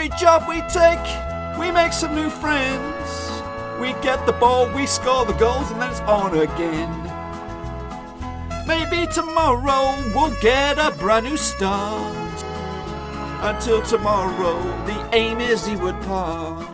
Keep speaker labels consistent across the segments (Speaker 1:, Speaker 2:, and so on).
Speaker 1: every job we take, we make some new friends. We get the ball, we score the goals, and then it's on again. Maybe tomorrow we'll get a brand new start. Until tomorrow, the aim is Ewood Park.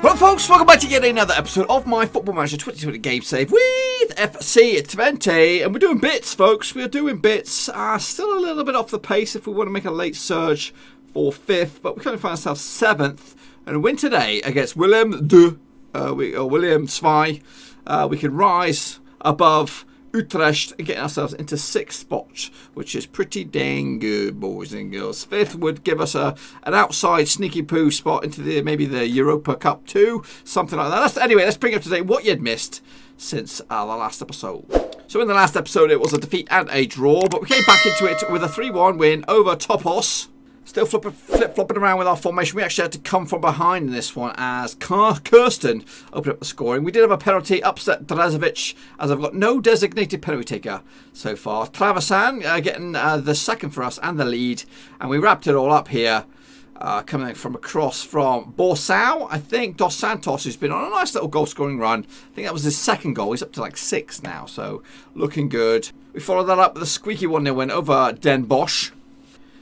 Speaker 1: Well, folks, welcome back to yet another episode of my Football Manager 2020 Game Save with FC20. And we're doing bits, folks. We're doing bits. Still a little bit off the pace if we want to make a late surge for 5th. But we kind of find ourselves 7th. And a win today against Willem Zwei. We can rise above Utrecht and getting ourselves into 6th spot, which is pretty dang good, boys and girls. 5th would give us an outside sneaky poo spot into maybe the Europa Cup 2, something like that. Anyway, let's bring up to date what you'd missed since the last episode. So in the last episode, it was a defeat and a draw, but we came back into it with a 3-1 win over Topos. Still flip-flopping around with our formation. We actually had to come from behind in this one as Kirsten opened up the scoring. We did have a penalty, upset Drazovic, as I've got no designated penalty taker so far. Traversan getting the second for us and the lead. And we wrapped it all up here, coming from across from Borsau. I think Dos Santos, who's been on a nice little goal-scoring run. I think that was his second goal. He's up to like 6 now, so looking good. We followed that up with a squeaky 1-0 win over Den Bosch.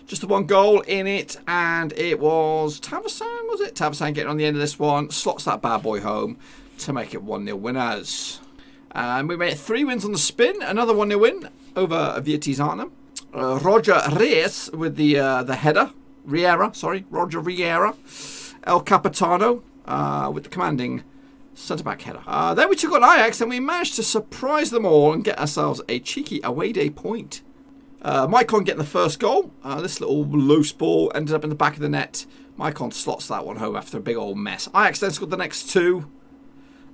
Speaker 1: Just the one goal in it, and it was Taversan, was it? Taversan getting on the end of this one, slots that bad boy home to make it 1-0 winners. And we made 3 wins on the spin, another 1-0 win over Vietes Arnhem. Roger Reyes with the header, Roger Riera. El Capitano with the commanding centre-back header. Then we took on Ajax, and we managed to surprise them all and get ourselves a cheeky away day point. Maicon getting the first goal. This little loose ball ended up in the back of the net. Maicon slots that one home after a big old mess. Ajax then scored the next 2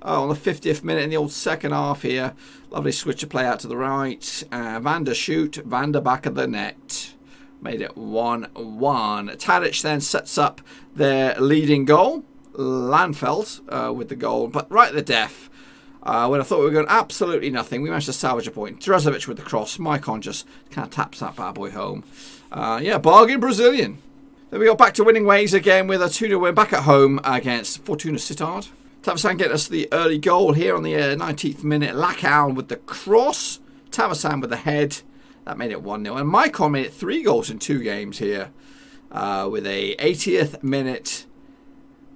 Speaker 1: on the 50th minute in the old second half here. Lovely switch of play out to the right. Van der shoot. Van der back of the net. Made it 1-1. Tadic then sets up their leading goal. Landfeld with the goal. But right at the death. When I thought we were going absolutely nothing, we managed to salvage a point. Drazovic with the cross. Maicon just kind of taps that bad boy home. Bargain Brazilian. Then we got back to winning ways again with a 2-0 win back at home against Fortuna Sittard. Taversan getting us the early goal here on the 19th minute. Lacau with the cross. Taversan with the head. That made it 1-0. And Maicon made it 3 goals in 2 games here with a 80th minute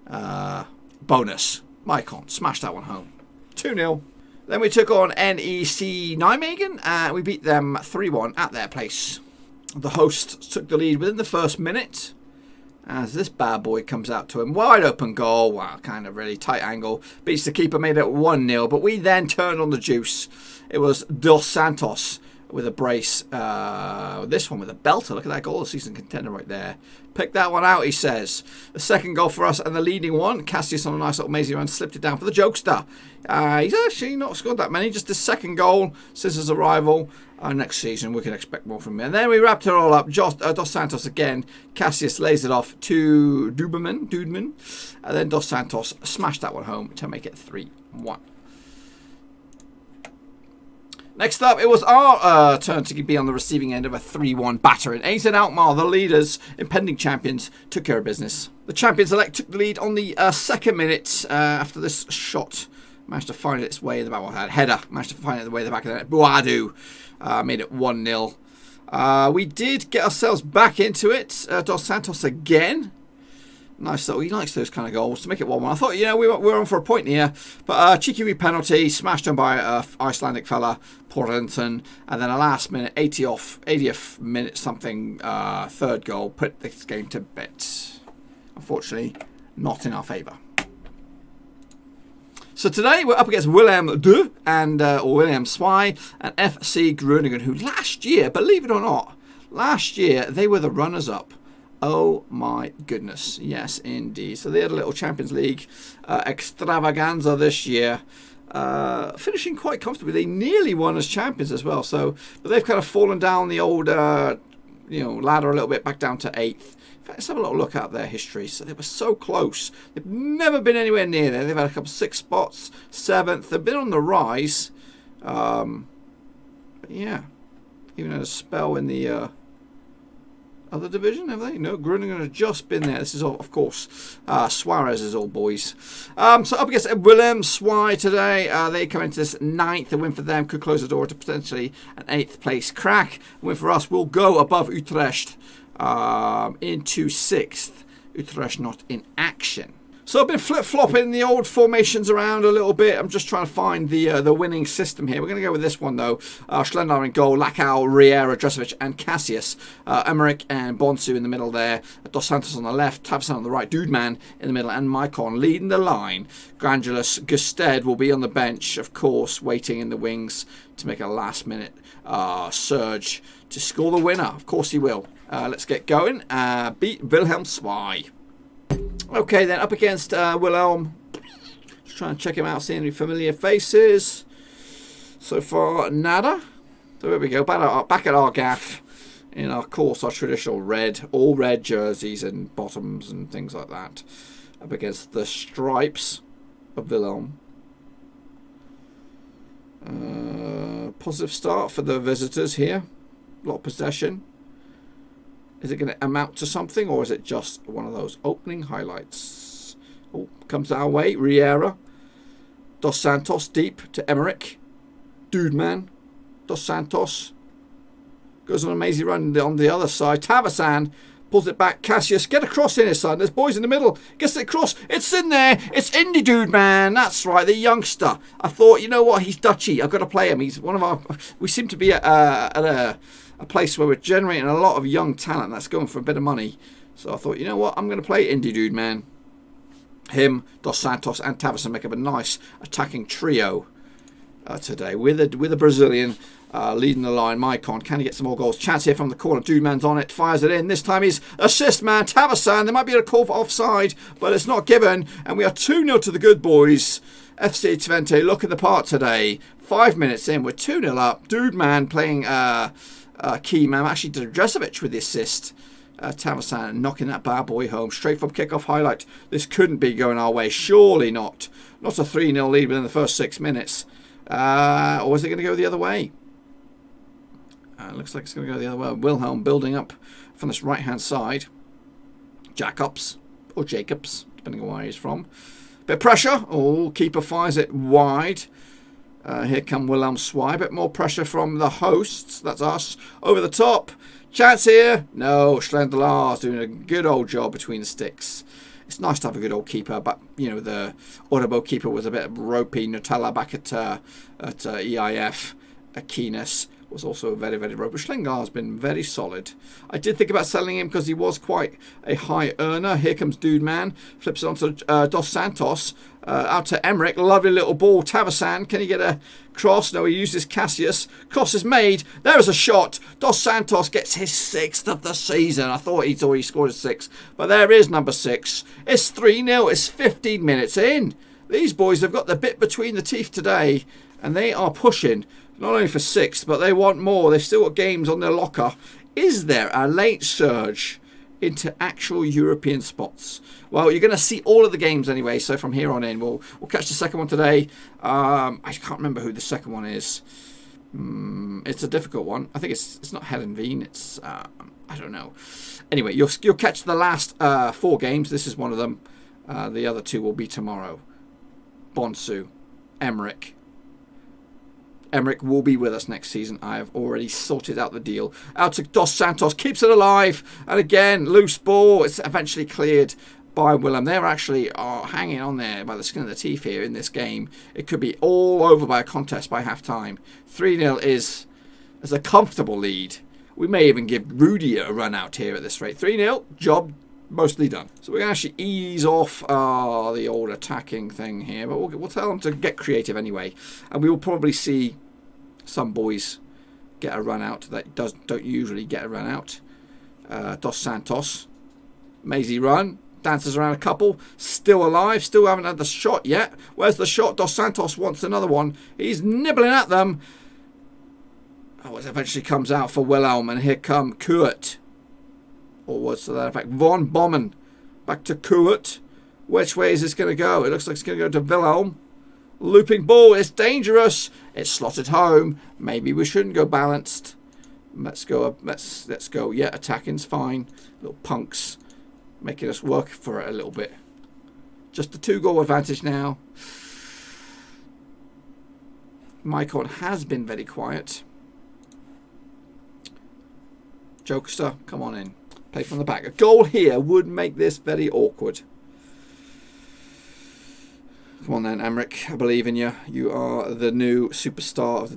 Speaker 1: bonus. Maicon smashed that one home. 2-0. Then we took on NEC Nijmegen and we beat them 3-1 at their place. The hosts took the lead within the first minute as this bad boy comes out to him. Wide open goal. Wow, kind of really tight angle. Beats the keeper, made it 1-0. But we then turned on the juice. It was Dos Santos with a brace. This one with a belter. Look at that goal of the season contender right there. Pick that one out, he says. The second goal for us and the leading one. Cassius on a nice little mazy run, slipped it down for the jokester. He's actually not scored that many. Just his second goal since his arrival. Next season, we can expect more from him. And then we wrapped it all up. Dos Santos again. Cassius lays it off to Dudeman. And then Dos Santos smashed that one home to make it 3-1. Next up, it was our turn to be on the receiving end of a 3-1 battering. AZ Alkmaar, the leaders, impending champions, took care of business. The champions-elect took the lead on the 2nd minute after this shot managed to find its way in the back. Header managed to find its way in the back of the net. Buadu made it 1-0. We did get ourselves back into it. Dos Santos again. Nice little, he likes those kind of goals to make it 1-1. I thought, we were on for a point here. But cheeky wee penalty, smashed on by Icelandic fella, Porrenton. And then a last minute, 80th minute something, 3rd goal, put this game to bed. Unfortunately, not in our favour. So today we're up against Willem II or Willem Zwei and FC Groningen, who last year, believe it or not, they were the runners-up. Oh my goodness, yes indeed. So they had a little Champions League extravaganza this year, finishing quite comfortably. They nearly won as champions as well. But they've kind of fallen down the old ladder a little bit, back down to 8th. In fact, let's have a little look at their history. So they were so close. They've never been anywhere near there. They've had a couple 6 spots, 7th. They've been on the rise. But yeah, even had a spell in the other division, have they? No, Groningen have just been there. This is, of course, Suarez's old boys. So up against Willem Zwaai today. They come into this 9th. A win for them could close the door to potentially an 8th place crack. A win for us will go above Utrecht into 6th. Utrecht not in action. So I've been flip-flopping the old formations around a little bit. I'm just trying to find the winning system here. We're going to go with this one, though. Schlendar in goal, Lacau, Riera, Dresovic, and Cassius. Emmerich and Bonsu in the middle there. Dos Santos on the left, Tavsan on the right, Dudeman in the middle, and Maicon leading the line. Granulus Gusted will be on the bench, of course, waiting in the wings to make a last-minute surge to score the winner. Of course he will. Let's get going. Beat Wilhelm Zwaai. Okay, then up against Wilhelm. Just trying to check him out, see any familiar faces. So far, nada. So here we go, back at our gaff. In our course, our traditional red, all red jerseys and bottoms and things like that. Up against the stripes of Wilhelm. Positive start for the visitors here. A lot of possession. Is it going to amount to something, or is it just one of those opening highlights? Oh, comes our way. Riera. Dos Santos deep to Emmerich. Dudeman. Dos Santos. Goes on an amazing run on the other side. Tavasan pulls it back. Cassius, get across in his side. There's boys in the middle. Gets it across. It's in there. It's Indie Dudeman. That's right, the youngster. I thought, you know what? He's Dutchy. I've got to play him. He's one of our... We seem to be at a place where we're generating a lot of young talent that's going for a bit of money. So I thought, you know what, I'm going to play Indie Dudeman. Him, Dos Santos, and Tavison make up a nice attacking trio today with a Brazilian leading the line. Maicon, can he get some more goals? Chance here from the corner. Dudeman's on it, fires it in. This time he's assist man. Tavison, there might be a call for offside, but it's not given. And we are 2-0 to the good boys. FC Twente look at the part today. 5 minutes in, we're 2-0 up. Dudeman playing... key man, actually Dresovic with the assist. Tavasan knocking that bad boy home straight from kickoff highlight. This couldn't be going our way, surely not. Not a 3-0 lead within the first 6 minutes. Or is it going to go the other way? Looks like it's going to go the other way. Wilhelm building up from this right hand side. Jacobs or Jacobs, depending on where he's from. Bit of pressure. Oh, keeper fires it wide. Here come Wilhelm Zwaai. A bit more pressure from the hosts. That's us. Over the top. Chance here. No, Schlendelaar's doing a good old job between the sticks. It's nice to have a good old keeper, but, you know, the Autobo keeper was a bit ropey. Nutella back at EIF. Keenest was also very, very ropey. Schlendelaar's been very solid. I did think about selling him because he was quite a high earner. Here comes Dudeman. Flips it onto Dos Santos. Out to Emmerich. Lovely little ball. Tavasan. Can he get a cross? No, he uses Cassius. Cross is made. There is a shot. Dos Santos gets his 6th of the season. I thought he'd already scored a 6. But there is number 6. It's 3-0. It's 15 minutes in. These boys have got the bit between the teeth today. And they are pushing. Not only for 6th, but they want more. They've still got games on their locker. Is there a late surge into actual European spots? Well, you're going to see all of the games anyway, so from here on in, we'll catch the second one today. I can't remember who the second one is. It's a difficult one. I think it's not Hedenveen. It's I don't know. Anyway, you'll catch the last 4 games. This is one of them. The other 2 will be tomorrow. Bonsu, Emmerich. Emmerich will be with us next season. I have already sorted out the deal. Out to Dos Santos. Keeps it alive. And again, loose ball. It's eventually cleared by Willem. They're actually hanging on there by the skin of the teeth here in this game. It could be all over by a contest by half-time. 3-0 is a comfortable lead. We may even give Rudy a run out here at this rate. 3-0. Job mostly done. So we're going to actually ease off the old attacking thing here, but we'll tell them to get creative anyway, and we will probably see some boys get a run out that don't usually get a run out. Dos Santos, Maisie run, dances around a couple, still alive, still haven't had the shot yet. Where's the shot? Dos Santos wants another one. He's nibbling at them. Oh, it eventually comes out for Wilhelm, and here come Kurt. Or what's to that effect? Von Bommen. Back to Kurt. Which way is this going to go? It looks like it's going to go to Wilhelm. Looping ball. It's dangerous. It's slotted home. Maybe we shouldn't go balanced. Let's go. Let's go. Yeah, attacking's fine. Little punks making us work for it a little bit. Just a 2-goal advantage now. Mycon has been very quiet. Jokester, come on in. Play from the back. A goal here would make this very awkward. Come on then, Emmerich. I believe in you. You are the new superstar of the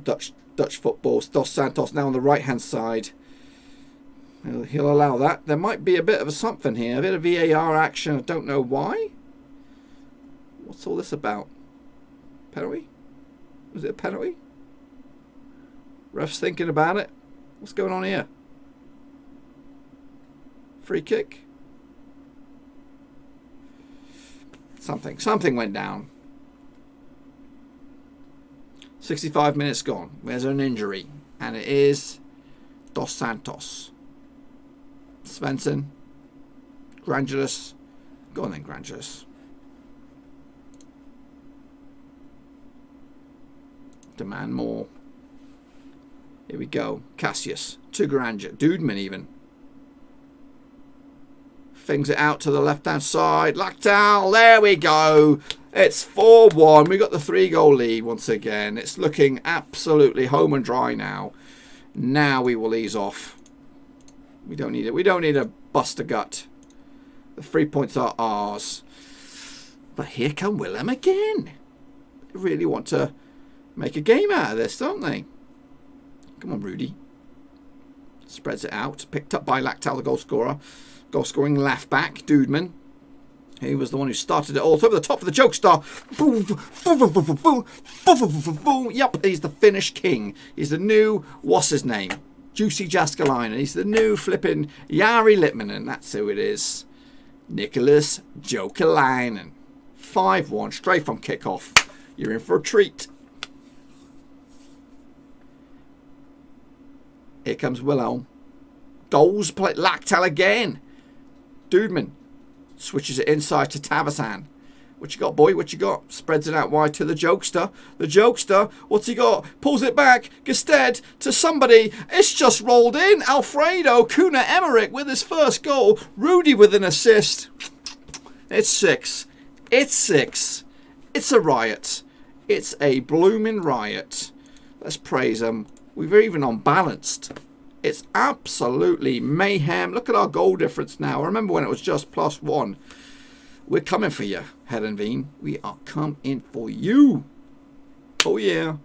Speaker 1: Dutch football. Dos Santos now on the right-hand side. He'll allow that. There might be a bit of a something here. A bit of VAR action. I don't know why. What's all this about? Penalty? Was it a penalty? Ref's thinking about it. What's going on here? Free kick? Something went down. 65 minutes gone. There's an injury. And it is Dos Santos. Svensson. Granulus. Go on then, Granulus. Demand more. Here we go. Cassius. To Granger. Dudeman even. Things it out to the left-hand side. Lactal. There we go. It's 4-1. We got the 3-goal lead once again. It's looking absolutely home and dry now. Now we will ease off. We don't need it. We don't need a bust a gut. The 3 points are ours. But here come Willem again. They really want to make a game out of this, don't they? Come on, Rudy. Spreads it out. Picked up by Lactal, the goal scorer. Goal scoring left back, Dudeman. He was the one who started it all. It's over the top of the jokester. Yep, he's the Finnish king. He's the new, what's his name? Juicy Jaskalainen. He's the new flipping Jari Litmanen. That's who it is. Nicholas Jokalainen. 5-1, straight from kickoff. You're in for a treat. Here comes Wilhelm. Goals play. Lactal again. Dudeman switches it inside to Tavasan. What you got, boy? What you got? Spreads it out wide to the jokester. The jokester, what's he got? Pulls it back. Gested to somebody. It's just rolled in. Alfredo Kuna Emmerich with his first goal. Rudy with an assist. It's 6. It's 6. It's a riot. It's a blooming riot. Let's praise them. We're even unbalanced. It's absolutely mayhem. Look at our goal difference now. I remember when it was just +1. We're coming for you, Heerenveen. We are coming for you. Oh, yeah.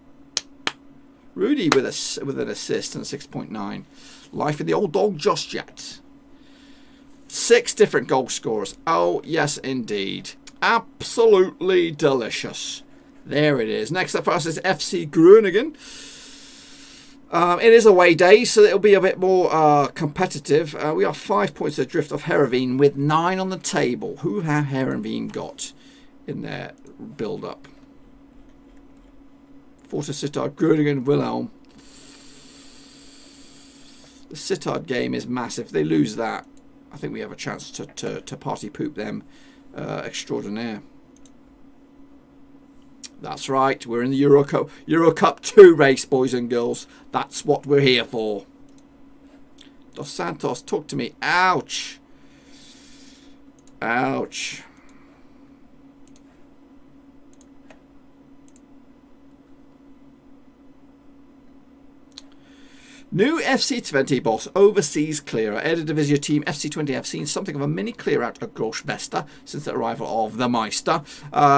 Speaker 1: Rudy with an assist and a 6.9. Life in the old dog just yet. 6 different goal scorers. Oh, yes, indeed. Absolutely delicious. There it is. Next up for us is FC Groningen. It is away day, so it'll be a bit more competitive. We are 5 points adrift of Heerenveen with 9 on the table. Who have Heerenveen got in their build-up? Forza Sittard, Groningen, Wilhelm. The Sittard game is massive. If they lose that, I think we have a chance to party poop them extraordinaire. That's right, we're in the Euro Cup 2 race, boys and girls. That's what we're here for. Dos Santos, talk to me. Ouch. Ouch. New FC20 boss, overseas clearer. Eredivisie team FC20 have seen something of a mini clear out of Großbester since the arrival of the Meister.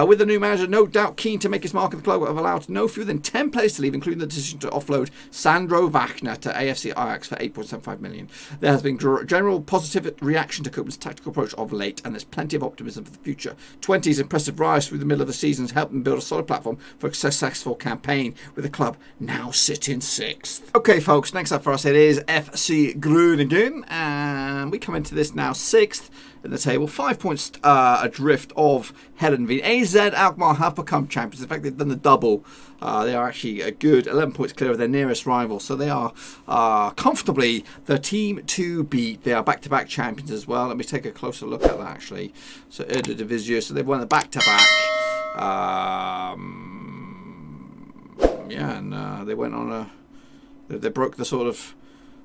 Speaker 1: With the new manager no doubt keen to make his mark in the club, have allowed no fewer than 10 players to leave, including the decision to offload Sandro Wagner to AFC Ajax for 8.75 million. There has been general positive reaction to Koopman's tactical approach of late, and there's plenty of optimism for the future. 20's impressive rise through the middle of the season has helped them build a solid platform for a successful campaign, with the club now sitting 6th. Okay, folks, next up for us it is FC Groningen, and we come into this now 6th in the table, 5 points adrift of Heerenveen. AZ Alkmaar have become champions. In fact, they've done the double. They are actually a good 11 points clear of their nearest rival, so they are comfortably the team to beat. They are back-to-back champions as well. Let me take a closer look at that, actually. So Eredivisie, so they've won the back-to-back. Yeah, and they went on a... They broke the sort of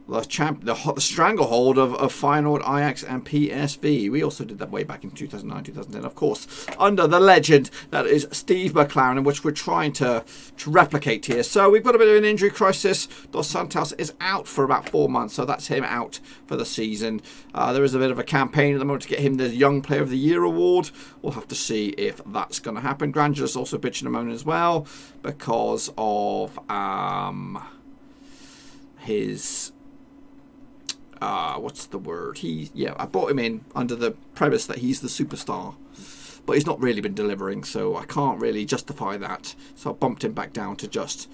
Speaker 1: the stranglehold of Feyenoord, Ajax and PSV. We also did that way back in 2009, 2010, of course, under the legend that is Steve McLaren, which we're trying to replicate here. So we've got a bit of an injury crisis. Dos Santos is out for about 4 months, so that's him out for the season. There is a bit of a campaign at the moment to get him the Young Player of the Year award. We'll have to see if that's going to happen. Granger's also bitching and moaning as well because of his... what's the word? I brought him in under the premise that he's the superstar, but he's not really been delivering, so I can't really justify that. So I bumped him back down to just,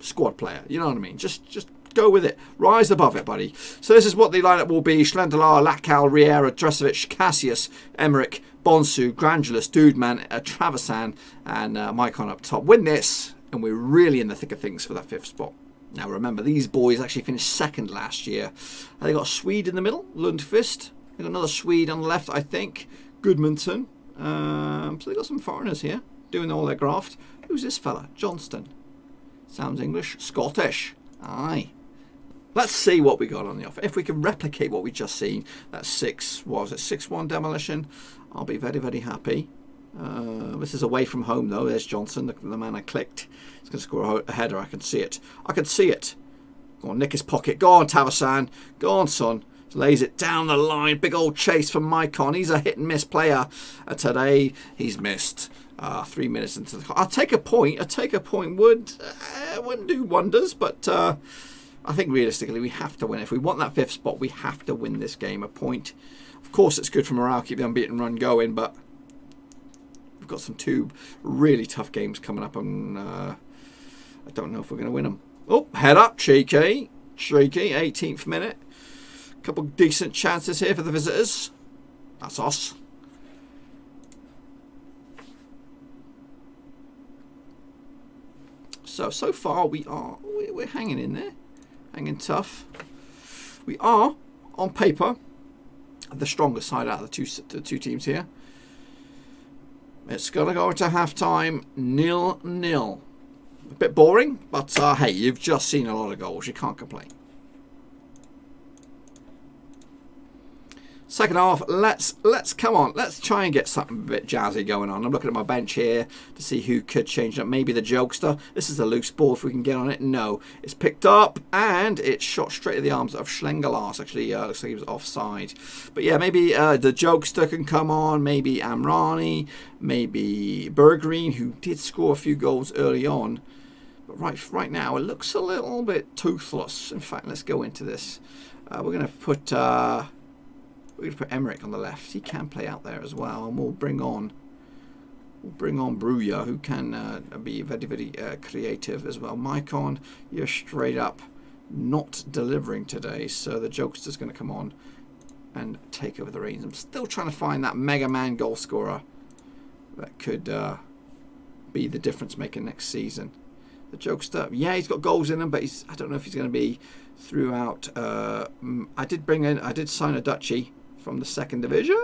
Speaker 1: squad player. You know what I mean? Just go with it. Rise above it, buddy. So this is what the lineup will be: Schlendelar, Lacal, Riera, Dresovic, Cassius, Emmerich, Bonsu, Grangelis, Dudeman, Traversan, and Maicon up top. Win this, and we're really in the thick of things for that 5th spot. Now remember, these boys actually finished 2nd last year. They got a Swede in the middle, Lundqvist. They got another Swede on the left, I think, Gudmundsson. So they got some foreigners here doing all their graft. Who's this fella? Johnston. Sounds English. Scottish. Aye. Let's see what we got on the offer. If we can replicate what we just seen, that's 6-1 demolition. I'll be very, very happy. This is away from home though. There's Johnson, the man I clicked. He's going to score a header. I can see it. Go on, nick his pocket. Go on, Tavasan. Go on, son. Lays it down the line. Big old chase from Maicon. He's a hit and miss player. Today he's missed. 3 minutes into the... I'll take a point. Wouldn't do wonders, but I think realistically we have to win. If we want that 5th spot, we have to win this game. A point. Of course, it's good for morale. Keep the unbeaten run going, but we've got some 2 really tough games coming up, and I don't know if we're going to win them. Oh, head up, cheeky, 18th minute. Couple decent chances here for the visitors. That's us. So far we're hanging in there, hanging tough. We are on paper the stronger side out of the two teams here. It's going to go into half-time 0-0. A bit boring, but hey, you've just seen a lot of goals. You can't complain. Second half, let's come on. Let's try and get something a bit jazzy going on. I'm looking at my bench here to see who could change up. Maybe the jokester. This is a loose ball if we can get on it. No. It's picked up and it's shot straight at the arms of Schlengelas. Actually, looks like he was offside. But yeah, maybe the jokester can come on. Maybe Amrani. Maybe Bergreen, who did score a few goals early on. But right now, it looks a little bit toothless. In fact, let's go into this. We're going to put... we're going to put Emmerich on the left. He can play out there as well. And we'll bring on Bruja, who can be very, very creative as well. Maicon, you're straight up not delivering today. So the jokester's going to come on and take over the reins. I'm still trying to find that Mega Man goal scorer that could be the difference maker next season. The jokester, yeah, he's got goals in him, but I don't know if he's going to be throughout. I did sign a Dutchie from the 2nd division.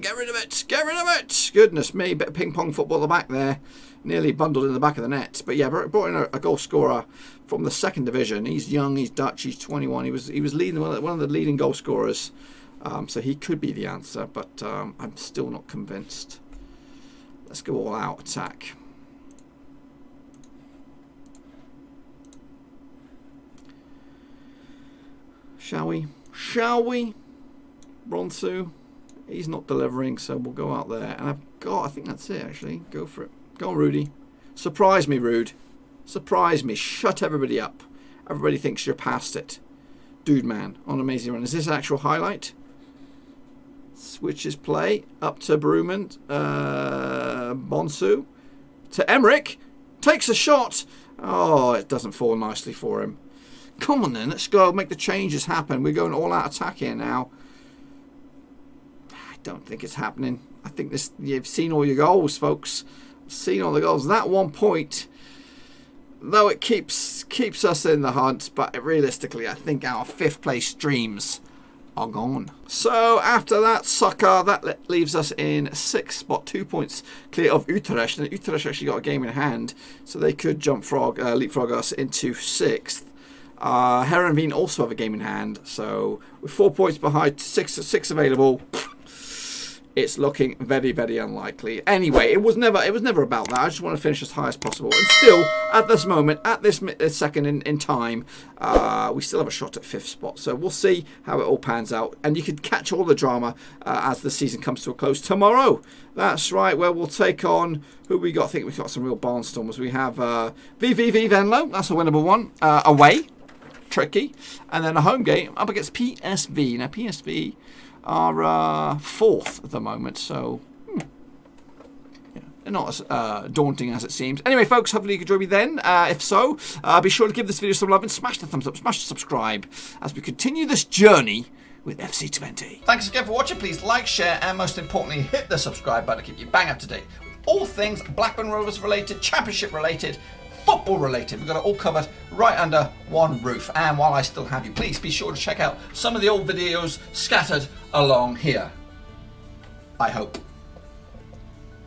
Speaker 1: Get rid of it. Goodness me, bit of ping pong football at the back there. Nearly bundled in the back of the net. But yeah, brought in a goal scorer from the 2nd division. He's young, he's Dutch, he's 21. He was leading one of the leading goal scorers. So he could be the answer, but I'm still not convinced. Let's go all out attack. Shall we? Bronsu, he's not delivering, so we'll go out there. And I think that's it, actually. Go for it. Go on, Rudy. Surprise me, Rude. Surprise me. Shut everybody up. Everybody thinks you're past it. Dude, man, on amazing run. Is this an actual highlight? Switches play. Up to Bruman. Bonsu. To Emmerich. Takes a shot. Oh, it doesn't fall nicely for him. Come on then, let's go make the changes happen. We're going all out attack here now. I don't think it's happening. I think you've seen all your goals, folks. Seen all the goals. That 1 point, though it keeps us in the hunt, but realistically, I think our 5th place dreams are gone. So after that sucker, that leaves us in 6th spot, 2 points clear of Utrecht. And Utrecht actually got a game in hand, so they could leapfrog us into 6th. Heronveen also have a game in hand. So with 4 points behind, six available, it's looking very, very unlikely. Anyway, it was never about that. I just want to finish as high as possible. And still, at this moment, at this second in time, we still have a shot at 5th spot. So we'll see how it all pans out. And you can catch all the drama as the season comes to a close tomorrow. That's right, where we'll take on, who we got? I think we've got some real barnstormers. We have VVV Venlo. That's a winnable one. Away. Tricky. And then a home game up against PSV. Now, PSV are 4th at the moment, so yeah, they're not as daunting as it seems. Anyway, folks, hopefully you can join me then. If so, be sure to give this video some love and smash the thumbs up, smash the subscribe as we continue this journey with FC20. Thanks again for watching. Please like, share, and most importantly, hit the subscribe button to keep you bang up to date with all things Blackburn Rovers related, championship related, football related. We've got it all covered right under one roof. And while I still have you, please be sure to check out some of the old videos scattered along here. I hope.